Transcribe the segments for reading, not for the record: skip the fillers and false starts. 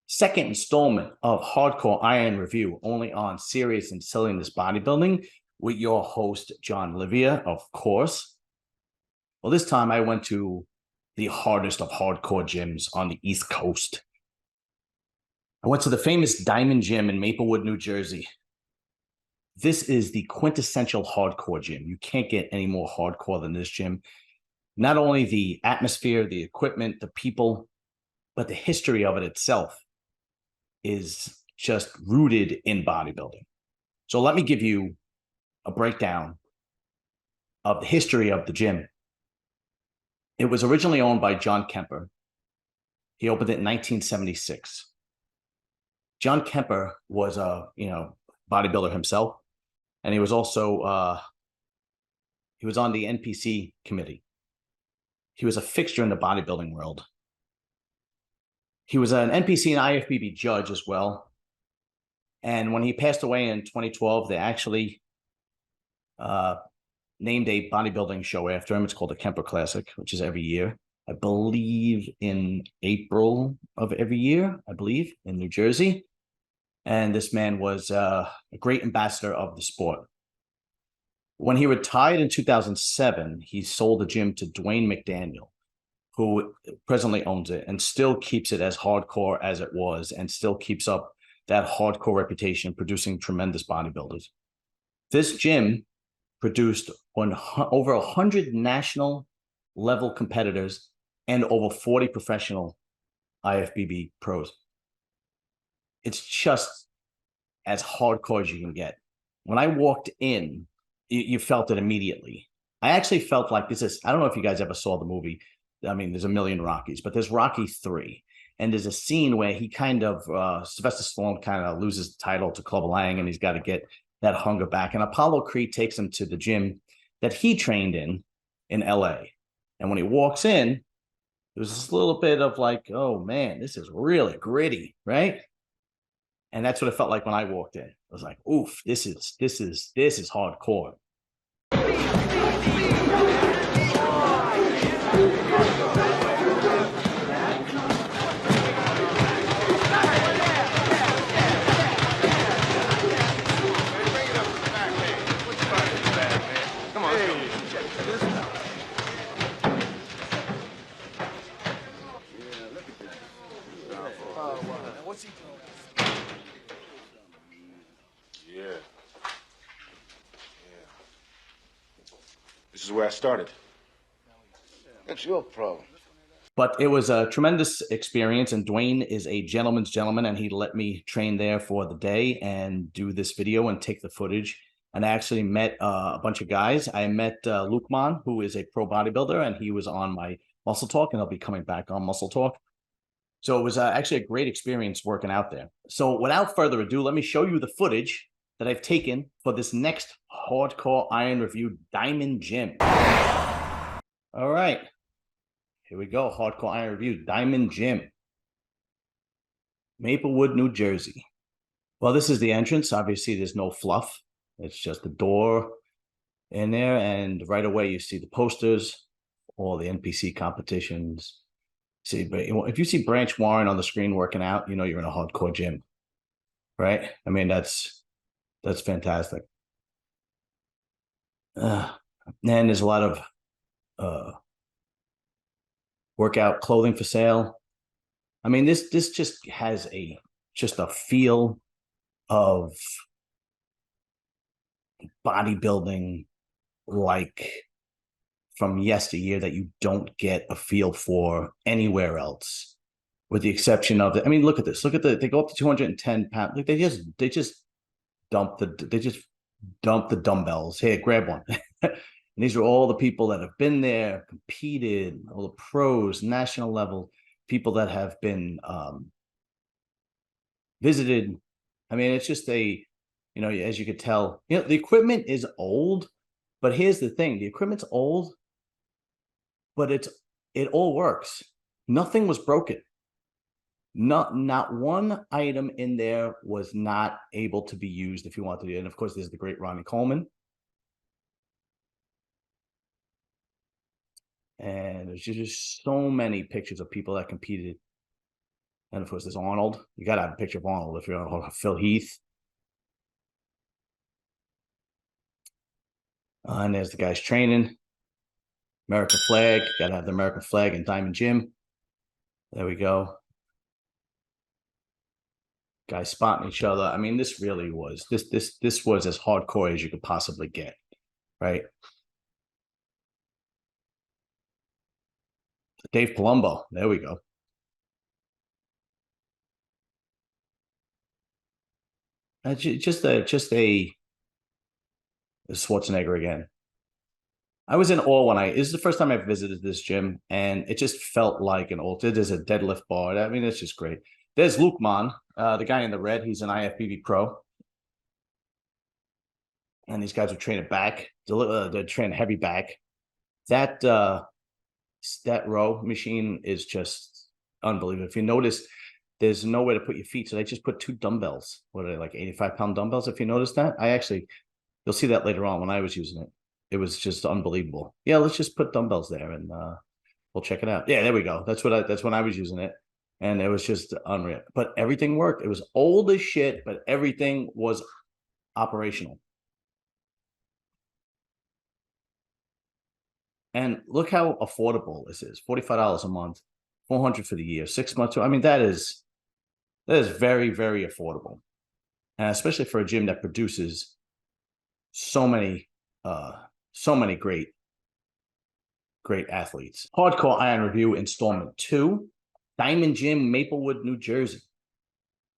Second installment of Hardcore Iron Review, only on Serious and Silliness Bodybuilding, with your host, John Livia, of course. Well, this time I went to the hardest of hardcore gyms on the East Coast. I went to the famous Diamond Gym in Maplewood, New Jersey. This is the quintessential hardcore gym. You can't get any more hardcore than this gym. Not only the atmosphere, the equipment, the people, but the history of it itself is just rooted in bodybuilding. So let me give you a breakdown of the history of the gym. It was originally owned by John Kemper. He opened it in 1976. John Kemper was a bodybuilder himself, and he was also he was on the NPC committee. He was a fixture in the bodybuilding world. He was an NPC and IFBB judge as well. And when he passed away in 2012, they actually named a bodybuilding show after him. It's called the Kemper Classic, which is every year. I believe in April of every year, in New Jersey. And this man was a great ambassador of the sport. When he retired in 2007, he sold the gym to Dwayne McDaniel, who presently owns it and still keeps it as hardcore as it was and still keeps up that hardcore reputation, producing tremendous bodybuilders. This gym produced over 100 national level competitors and over 40 professional IFBB pros. It's just as hardcore as you can get. When I walked in, you felt it immediately. I actually felt like this is, I don't know if you guys ever saw the movie. I mean, there's a million Rockies, but there's Rocky 3. And there's a scene where he kind of, Sylvester Stallone kind of loses the title to Clubber Lang, and he's got to get that hunger back. And Apollo Creed takes him to the gym that he trained in LA. And when he walks in, there was this little bit of like, oh man, this is really gritty, right? And that's what it felt like when I walked in. I was like, oof, this is hardcore. What's he doing? Yeah. This is where I started. That's your problem. But it was a tremendous experience, and Dwayne is a gentleman's gentleman, and he let me train there for the day and do this video and take the footage. And I actually met a bunch of guys. I met Luke Mon, who is a pro bodybuilder, and he was on my Muscle Talk, and he'll be coming back on Muscle Talk. So it was actually a great experience working out there. So without further ado, let me show you the footage that I've taken for this next Hardcore Iron Review Diamond Gym. All right. Here we go. Hardcore Iron Review Diamond Gym. Maplewood, New Jersey. Well, this is the entrance. Obviously, there's no fluff. It's just the door in there. And right away, you see the posters, all the NPC competitions. See, if you see Branch Warren on the screen working out, you know you're in a hardcore gym, right? I mean, that's fantastic. And there's a lot of workout clothing for sale. I mean, this just has a feel of bodybuilding like from yesteryear that you don't get a feel for anywhere else, with the exception of I mean, look at this. Look at they go up to 210 pounds. Like they just dump the dumbbells. Here, grab one. And these are all the people that have been there, competed, all the pros, national level, people that have been visited. I mean, it's just as you could tell, the equipment is old, but here's the thing. The equipment's old, but it all works. Nothing was broken. Not one item in there was not able to be used if you wanted to. And of course, there's the great Ronnie Coleman. And there's just so many pictures of people that competed. And of course, there's Arnold. You got to have a picture of Arnold if you're on Phil Heath. And there's the guys training. American flag. Got to have the American flag and Diamond Jim. There we go. Guys spotting each other. I mean, this really was this was as hardcore as you could possibly get, right? Dave Palumbo. There we go. Just a Schwarzenegger again. I was in awe when this is the first time I visited this gym, and it just felt like an old. There's a deadlift bar. I mean, it's just great. There's Luke Mon, the guy in the red. He's an ifbb pro, and these guys are training back. They're training heavy back. That row machine is just unbelievable. If you notice, there's nowhere to put your feet, so they just put 2 dumbbells. What are they, like 85-pound dumbbells? If you notice that, you'll see that later on when I was using it. It was just unbelievable. Yeah, let's just put dumbbells there and we'll check it out. Yeah, there we go. That's when I was using it. And it was just unreal. But everything worked. It was old as shit, but everything was operational. And look how affordable this is. $45 a month, $400 for the year, 6 months. I mean, that is very, very affordable. And especially for a gym that produces so many great athletes. Hardcore Iron Review Installment 2, Diamond Gym, Maplewood, New Jersey.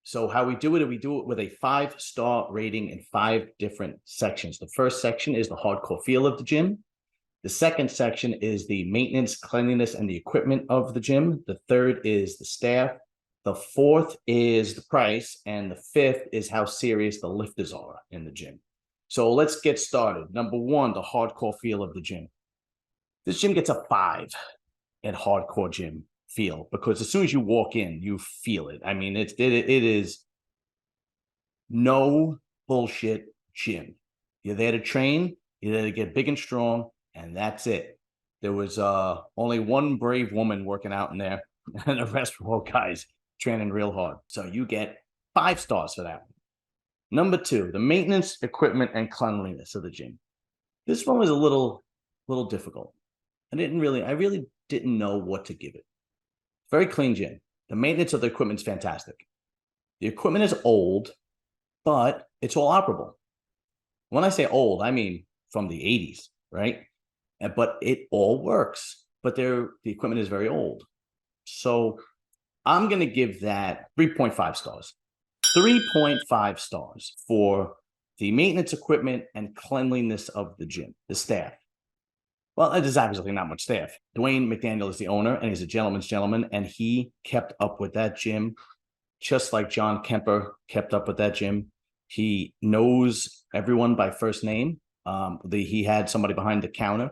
So how we do it with a 5-star rating in 5 different sections. The first section is the hardcore feel of the gym. The second section is the maintenance, cleanliness, and the equipment of the gym. The third is the staff. The fourth is the price. And the fifth is how serious the lifters are in the gym. So let's get started. Number 1, the hardcore feel of the gym. This gym gets a 5 in hardcore gym feel, because as soon as you walk in, you feel it. I mean, it is no bullshit gym. You're there to train, you're there to get big and strong, and that's it. There was only one brave woman working out in there, and the rest were all guys training real hard. So you get 5 stars for that. Number 2, the maintenance, equipment, and cleanliness of the gym. This one was a little difficult. I really didn't know what to give it. Very clean gym. The maintenance of the equipment is fantastic. The equipment is old, but it's all operable. When I say old, I mean from the 80s, right? But it all works. But the equipment is very old. So I'm going to give that 3.5 stars. 3.5 stars for the maintenance, equipment, and cleanliness of the gym, the staff. Well, there's obviously not much staff. Dwayne McDaniel is the owner, and he's a gentleman's gentleman, and he kept up with that gym just like John Kemper kept up with that gym. He knows everyone by first name. He had somebody behind the counter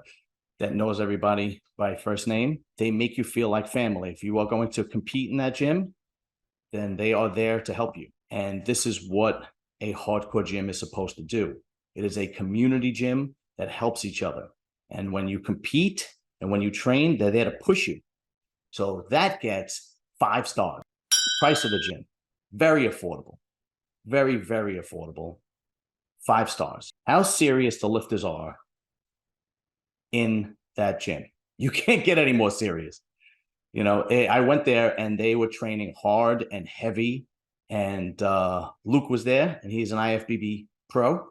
that knows everybody by first name. They make you feel like family. If you are going to compete in that gym, then they are there to help you. And this is what a hardcore gym is supposed to do. It is a community gym that helps each other. And when you compete and when you train, they're there to push you. So that gets 5 stars. Price of the gym, very affordable. Very, very affordable. 5 stars. How serious the lifters are in that gym. You can't get any more serious. You know, I went there and they were training hard and heavy. And Luke was there, and he's an ifbb pro,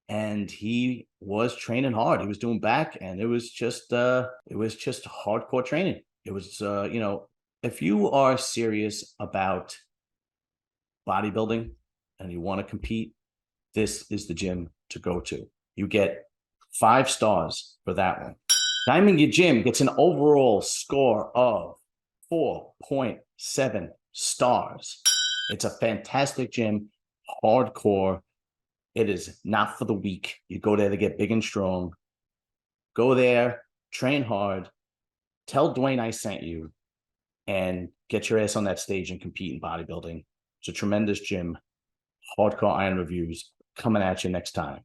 and he was training hard. He was doing back, and it was just hardcore training. It was if you are serious about bodybuilding and you want to compete, this is the gym to go to. You get 5 stars for that one. Diamond Gym gets an overall score of 4.7 stars. It's a fantastic gym, hardcore. It is not for the weak. You go there to get big and strong. Go there, train hard, tell Dwayne I sent you, and get your ass on that stage and compete in bodybuilding. It's a tremendous gym. Hardcore Iron Reviews coming at you next time.